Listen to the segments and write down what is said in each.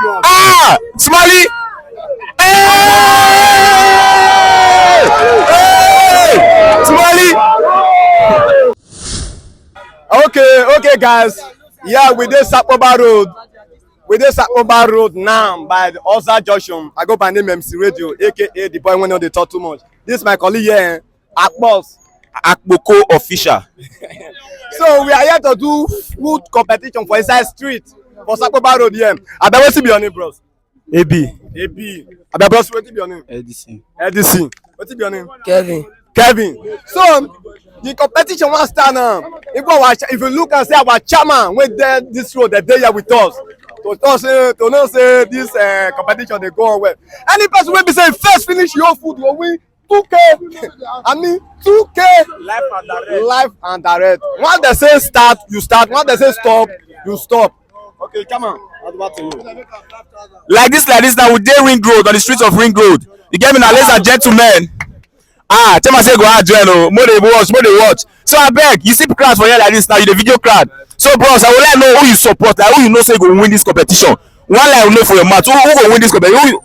Ah, Smalley. Hey! Hey! Smalley. Okay, guys. Yeah, we did Sapoba Road. We did Sapoba Road now by the Oza Junction. I go by name MC Radio, aka the boy when they talk too much. This is my colleague here, Akpu official. So we are here to do food competition for inside street for Sapoba Road here. I bet what's be your name, bros? AB. I bet bros, what's be your name? Edison. What's be your name? Kevin. So the competition will start now. If you look and say our chairman went there this road, the day here with us. To not say this competition they go on well. Any person will be saying first finish your food will win 2K. I mean 2K. Life and direct. Once they say start, you start. Once they say stop, you stop. Okay, come on. Like this now we dey Ring Road on the streets of Ring Road. You get me now, ladies and gentlemen. Tell me say go out join o. More they watch. So I beg, you see crowd for here like this now, you the video crowd. So bros, I would like to know who you support, like who you know say go win this competition. One line will know for your match. Who go win this competition?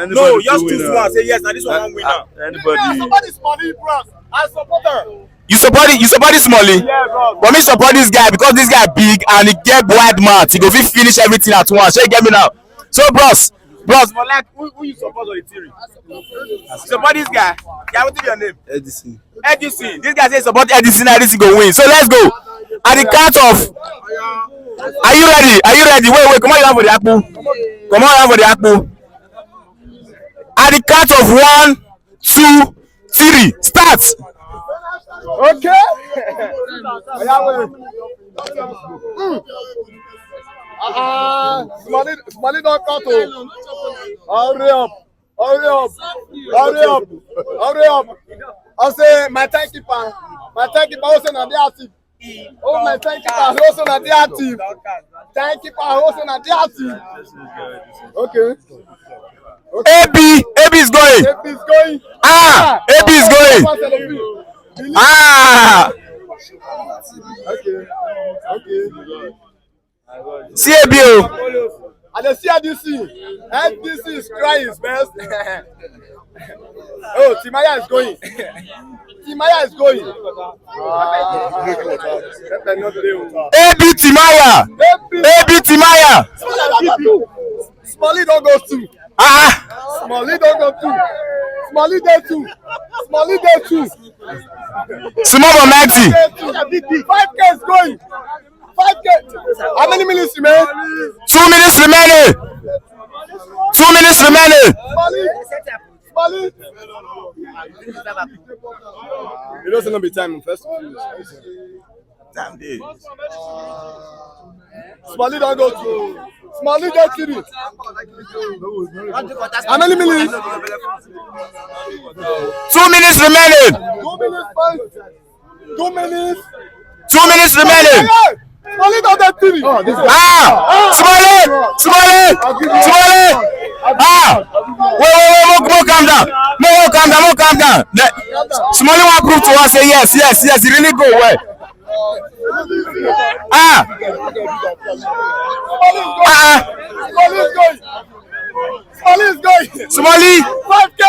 No, just choose one. Say yes, now this one winner. Anybody. Somebody Smalley, bros. I support her. You support this Smalley? Yeah, bro. But me support this guy because this guy big and he get wide mouth. He go fit finish everything at once. So you get me now. So bros, but like who you support on the theory? Support this guy. Yeah, what is your name? Edison. This guy says support Edison. Edison go win. So let's go. At the count of, are you ready? Wait. Come on, you have for the Akpu. At the count of 1, 2, 3, start. Okay. Smalley don't cut. Hurry up. I say my timekeeper also not the active. Oh, my timekeeper also not the active. Okay. AB is going. AB is going. Okay. CABO. And the CRDC is trying his best. Oh, Timaya is going. AB Timaya. Smalley don't go too. Smalley there too. Small but mighty. 5K is going. 5K. How many minutes remain? 2 minutes remaining. Smalley. It doesn't be time first. Damn day. Smalley don't go to. Smalley there too. How many minutes? 2 minutes remaining. 2 minutes remaining. Smalley don't get three. Smalley. Wait, calm down. Calm down. Smalley want prove to us say yes. He really go well. Smalley is going. Smalley. 5K.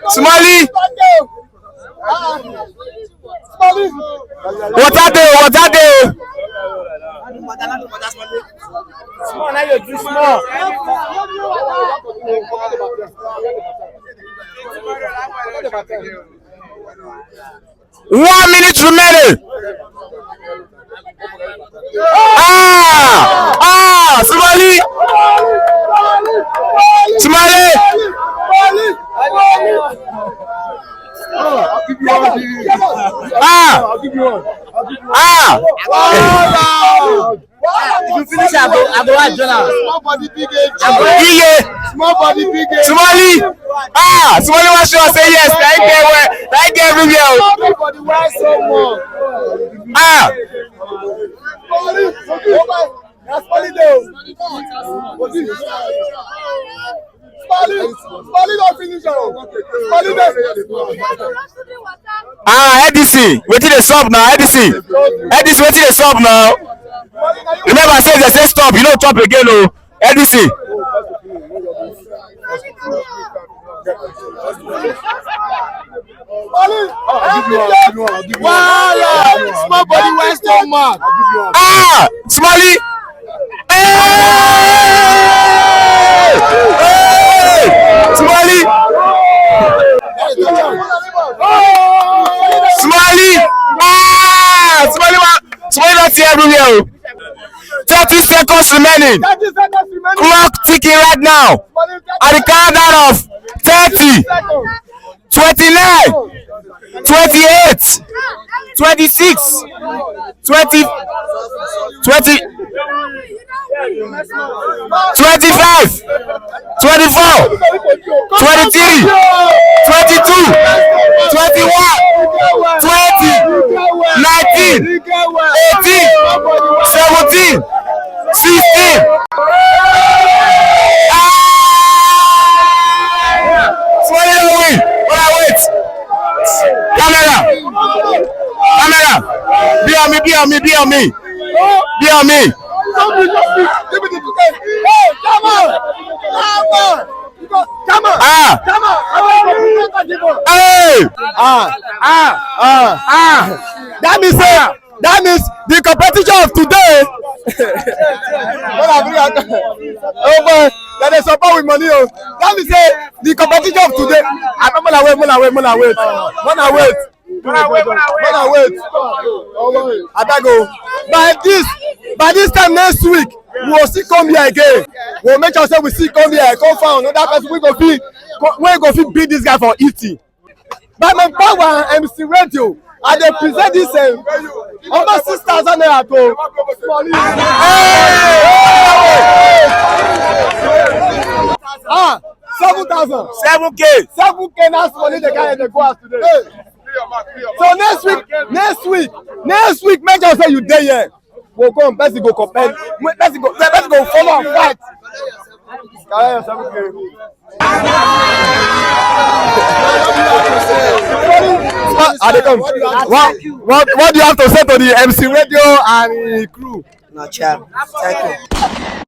Smalley. Water day. Small, now you do small. 1 minute remaining. Smalley. If you finish, I go at Jonah. Small body big. Smalley. Smalley was sure say yes. Thank you everywhere. Everybody why so more. That's funny though. Smalley don't finish. Smalley don't. Edison, wetin dey sup now? Edison, wetin dey sup now? Remember, say they say stop, you don't stop again, oh. Edison. Wow, small body west on mark. Ah, Smalley. Hey! Hey! Smalley. Smalley. Ah, Smalley not here everywhere. 30 seconds remaining. 30 seconds remaining. Clock ticking right now. At the countdown of 30, 29, 28, 26, 20, 20, 25, 24, 23, 22, 21, 20, 19, 18, 17, 16. Wait. Camera. Be on me. Be on me. Hey, come on. Hey. That means the competition of today. Oh boy, that is support with money. That means the competition of today. Wait. Adago. By this time next week, we will still come here again. We will make sure we still come here. Come find another person. We go fit beat this guy for eating. By my power and MC Radio, I dey present this almost 6,000 naira to. 7,000. 7K. 7K na money the guy dey go out today. So next week, make sure say you dey here. We'll go and person go compare. Person go follow and fight. What do you have to say to the MC Radio and the crew? No, champ. Thank you.